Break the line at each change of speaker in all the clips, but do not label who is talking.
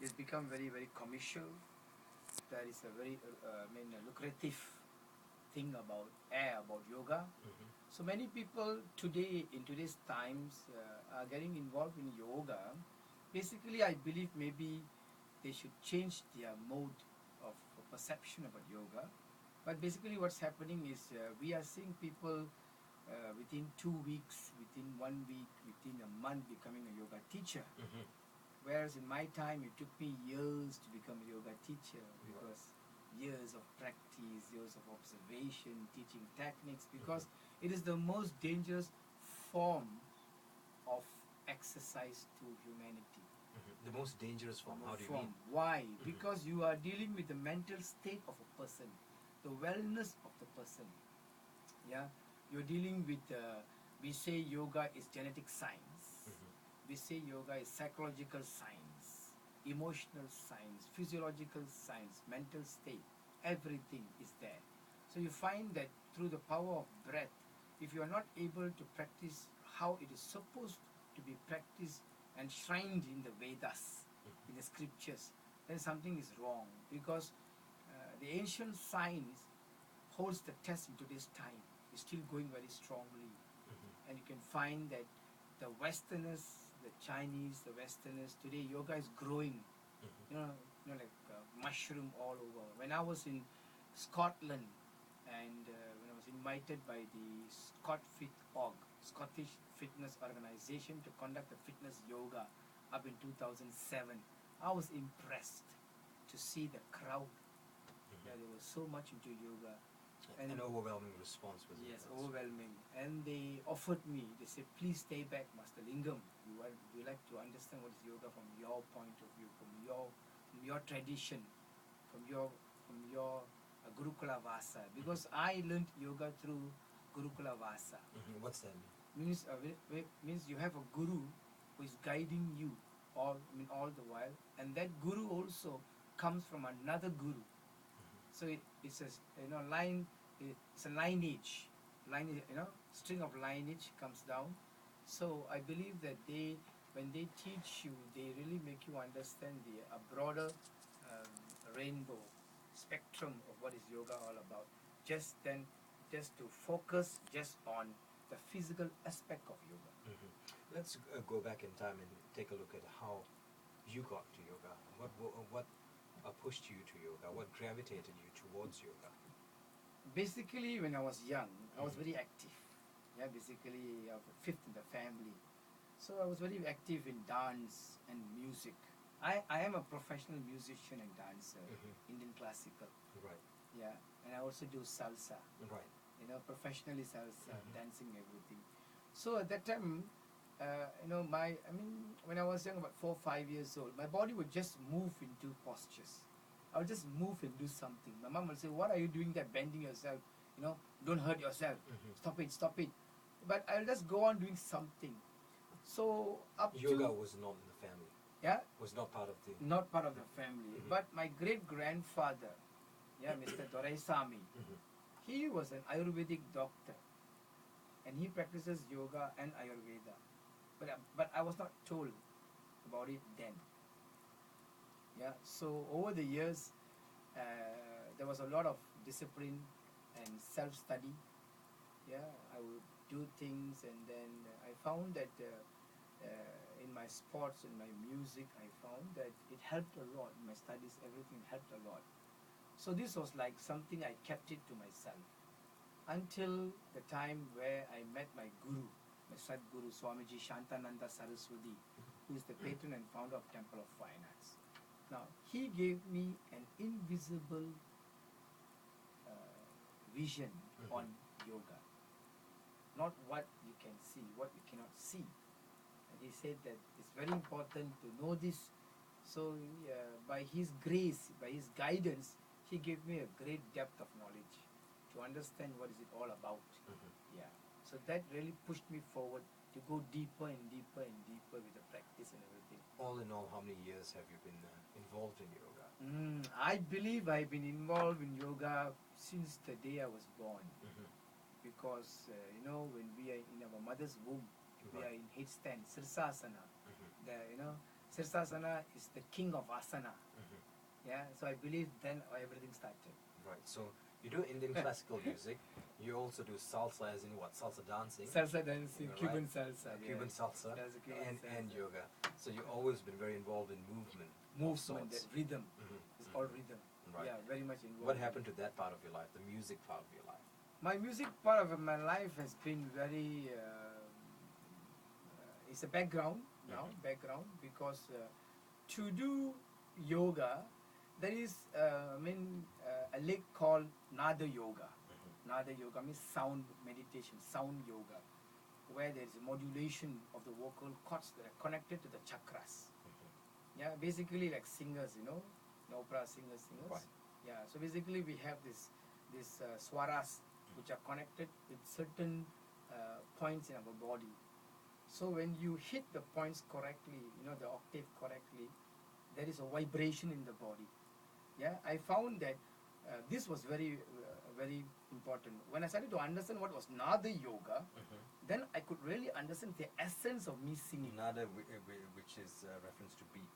it's become very, very commercial. There is a very lucrative thing about yoga. So many people today, in today's times, are getting involved in yoga. Basically, I believe maybe they should change their mode of perception about yoga. But basically, what's happening is we are seeing people within 2 weeks, within 1 week, within a month becoming a yoga teacher. Whereas in my time, it took me years to become a yoga teacher because years of practice, years of observation, teaching techniques, because it is the most dangerous form of exercise to humanity.
The most dangerous form, how do you mean?
Why? Because you are dealing with the mental state of a person, the wellness of the person. Yeah, you're dealing with, we say yoga is genetic science. We say yoga is psychological science, emotional science, physiological science, mental state. Everything is there. So you find that through the power of breath, if you are not able to practice how it is supposed to be practiced and shrined in the Vedas, in the scriptures, then something is wrong, because the ancient science holds the test in today's time. It's still going very strongly. And you can find that the Westerners, the Chinese, the Westerners, today yoga is growing, like mushroom all over. When I was in Scotland, and when I was invited by the Scottish Fitness Organization to conduct a fitness yoga up in 2007, I was impressed to see the crowd. Yeah, they were so much into yoga.
And an overwhelming response was
yes, overwhelming. And they offered me, they said, please stay back, Master Lingham. We like to understand what is yoga from your point of view, from your tradition, from your Gurukula Vasa. Because I learned yoga through Gurukula Vasa.
What's that mean?
Means you have a guru who is guiding you all the while, and that guru also comes from another guru. So it's a line. It's a lineage. String of lineage comes down. So I believe that when they teach you, they really make you understand a broader rainbow spectrum of what is yoga all about. Just to focus just on the physical aspect of yoga.
Let's go back in time and take a look at how you got to yoga. What pushed you to yoga? What gravitated you towards yoga?
Basically, when I was young, I was very active. Yeah, basically, I was fifth in the family. So I was very active in dance and music. I am a professional musician and dancer, Indian classical.
Right.
Yeah, and I also do salsa.
Right.
Professionally salsa, dancing, everything. So at that time, when I was young, about 4 or 5 years old, my body would just move into postures. I would just move and do something. My mom would say, "What are you doing there, bending yourself? Don't hurt yourself. Stop it." But I'll just go on doing something. So
yoga was not in the family.
Yeah.
Was not part of the.
Not part of the family. But my great grandfather, Mr. Doraisamy, he was an Ayurvedic doctor, and he practices yoga and Ayurveda. But I was not told about it then. Yeah, so over the years, there was a lot of discipline and self-study. Yeah, I would do things, and then I found that in my sports and my music, I found that it helped a lot. My studies, everything helped a lot. So this was like something I kept it to myself until the time where I met my guru, my Sadguru Swamiji Shantananda Saraswati, who is the patron and founder of Temple of Fine Arts. Now, he gave me an invisible vision on yoga. Not what you can see, what you cannot see. And he said that it's very important to know this. So by his grace, by his guidance, he gave me a great depth of knowledge to understand what is it all about. Yeah. So that really pushed me forward to go deeper and deeper and deeper with the practice and everything.
All in all, how many years have you been involved in yoga?
I believe I've been involved in yoga since the day I was born. Because, when we are in our mother's womb, we are in headstand, Sirsasana. The Sirsasana is the king of asana.
Mhm.
Yeah, so I believe then everything started.
Right. So you do Indian classical music. You also do salsa, as in what? Salsa dancing.
Salsa dancing,
Right.
Cuban salsa.
Cuban
yes.
salsa
That's a Cuban
and
salsa.
yoga. So you've always been very involved in movement. of
Movement,
sorts.
that rhythm.
Mhm.
It's
Mhm.
all rhythm.
Right.
Yeah, very much involved.
What happened to that part of your life, the music part of your life?
My music part of my life has been very. It's a background now,
Mhm.
background, because to do yoga, there is a leg called Nada Yoga.
Mhm.
Nada Yoga means sound meditation, sound yoga, where there is a modulation of the vocal cords that are connected to the chakras.
Mhm.
Yeah, basically like singers, the opera singers.
Right.
Yeah, so basically we have this swaras which are connected with certain points in our body. So when you hit the points correctly, the octave correctly, there is a vibration in the body. Yeah, I found that this was very important. When I started to understand what was Nada Yoga,
Mhm.
then I could really understand the essence of me singing.
Nada, which is reference to beat,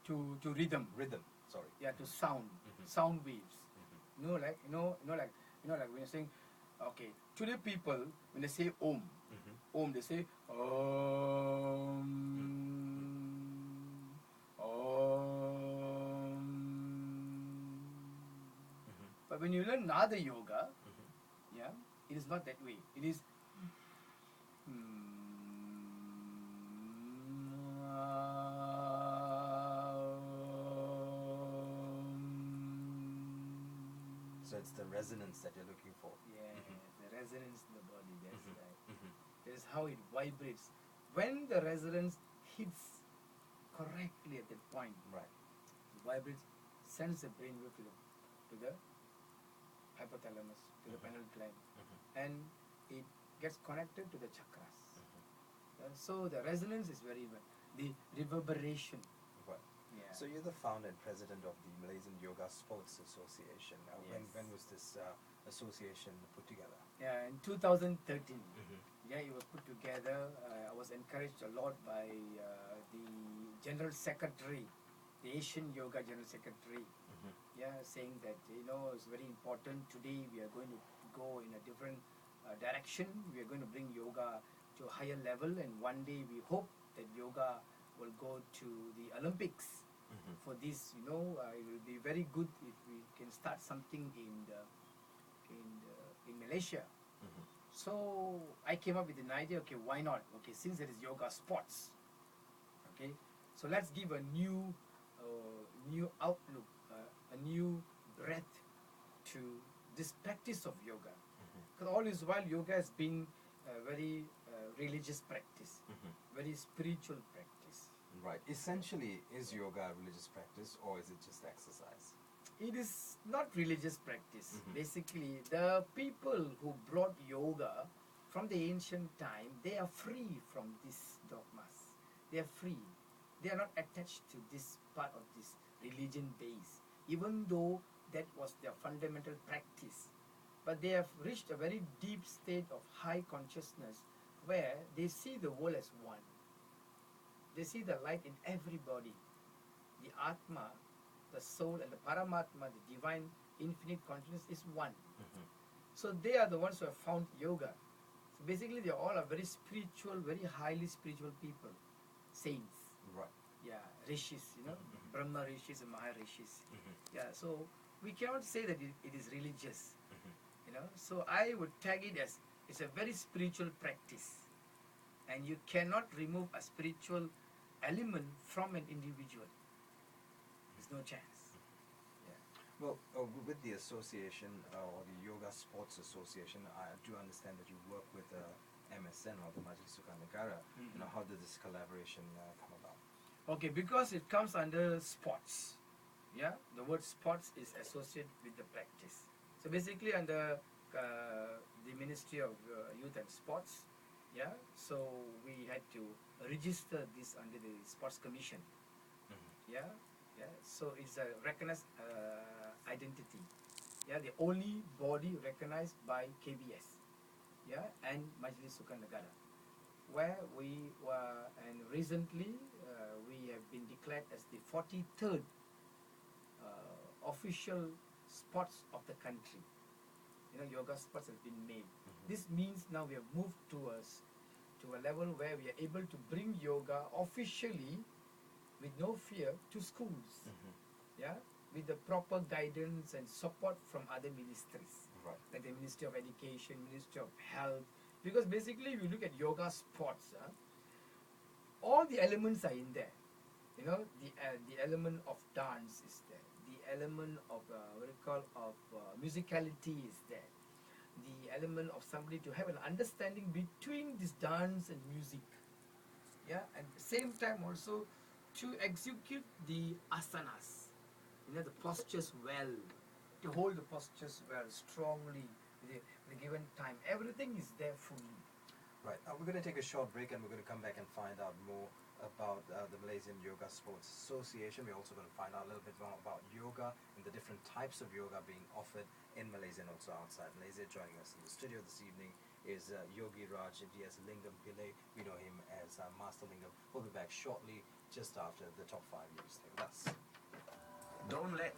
To rhythm.
rhythm. Sorry.
Yeah, to sound,
Mhm.
sound waves.
Mhm.
Like when you're saying, okay, today people when they say Om,
Mhm.
they say Om, Om.
Mhm.
But when you learn Nada Yoga,
Mhm.
yeah, it is not that way. It is
So it's the resonance that you're looking for.
yeah,
Mhm.
the resonance in the body. That's
Mhm.
right.
Mhm.
That is how it vibrates. When the resonance hits correctly at that point,
Right.
it vibrates, sends the brainwave to the hypothalamus, to the
Mhm.
pineal gland,
Mhm.
and it gets connected to the chakras.
Mhm.
So the resonance is very the reverberation.
Right.
Yeah.
So you're the founder and president of the Malaysian Yoga Sports Association.
Yes.
When was this association put together?
Yeah, in 2013.
Mhm.
Yeah, it was put together. I was encouraged a lot by the General Secretary, the Asian Yoga General Secretary.
Mhm.
Yeah, saying that it's very important. Today we are going to go in a different direction. We are going to bring yoga to a higher level, and one day we hope that yoga will go to the Olympics.
Mhm.
For this, it will be very good if we can start something in Malaysia.
Mhm.
So I came up with an idea. Okay, why not? Okay, since there is yoga sports, okay, so let's give a new outlook, a new breath to this practice of yoga.
Mhm.
Because all this while, yoga has been a very religious practice,
Mhm.
very spiritual practice.
Right. Essentially, is yoga a religious practice or is it just exercise?
It is not religious practice.
Mhm.
Basically, the people who brought yoga from the ancient time, they are free from these dogmas. They are free. They are not attached to this part of this religion base, even though that was their fundamental practice. But they have reached a very deep state of high consciousness where they see the world as one. They see the light in everybody. The Atma, the soul, and the Paramatma, the divine infinite consciousness, is one.
Mhm.
So they are the ones who have found yoga. So basically, they all are very spiritual, very highly spiritual people, saints.
Right.
Yeah, rishis,
Mhm.
Brahma rishis and Maharishis.
Mhm.
Yeah, so we cannot say that it is religious.
Mhm.
So I would tag it as it's a very spiritual practice, and you cannot remove a spiritual element from an individual. There's no chance. Yeah.
Well, with the association or the Yoga Sports Association, I do understand that you work with MSN or the Majlis Sukan Negara.
Mhm.
How did this collaboration come about?
Okay, because it comes under sports. Yeah, the word sports is associated with the practice. So basically, under the Ministry of Youth and Sports, yeah. So we had to register this under the Sports Commission.
Mhm.
Yeah, yeah. So it's a recognized identity. Yeah, the only body recognized by KBS. Yeah, and Majlis Sukan Negara. where we were, and recently we have been declared as the 43rd official sports of the country. You know, yoga sports has been made. This means now we have moved to a level where we are able to bring yoga officially with no fear to schools. Yeah, with the proper guidance and support from other ministries,
Right.
like the Ministry of Education, Ministry of Health. Because basically, if you look at yoga sports, all the elements are in there. You know, the element of dance is there. The element of what you call of musicality is there. The element of somebody to have an understanding between this dance and music. Yeah, and at the same time also to execute the asanas. You know, the postures well, to hold the postures well, strongly, with a given time. Everything is there fully.
Right. We're going to take a short break and we're going to come back and find out more about the Malaysian Yoga Sports Association. We're also going to find out a little bit more about yoga and the different types of yoga being offered in Malaysia and also outside Malaysia. Joining us in the studio this evening is YogiRaj Ds Lingham Pillai. We know him as Master Lingham. We'll be back shortly, just after the top 5 news. Stay with us.
Don't let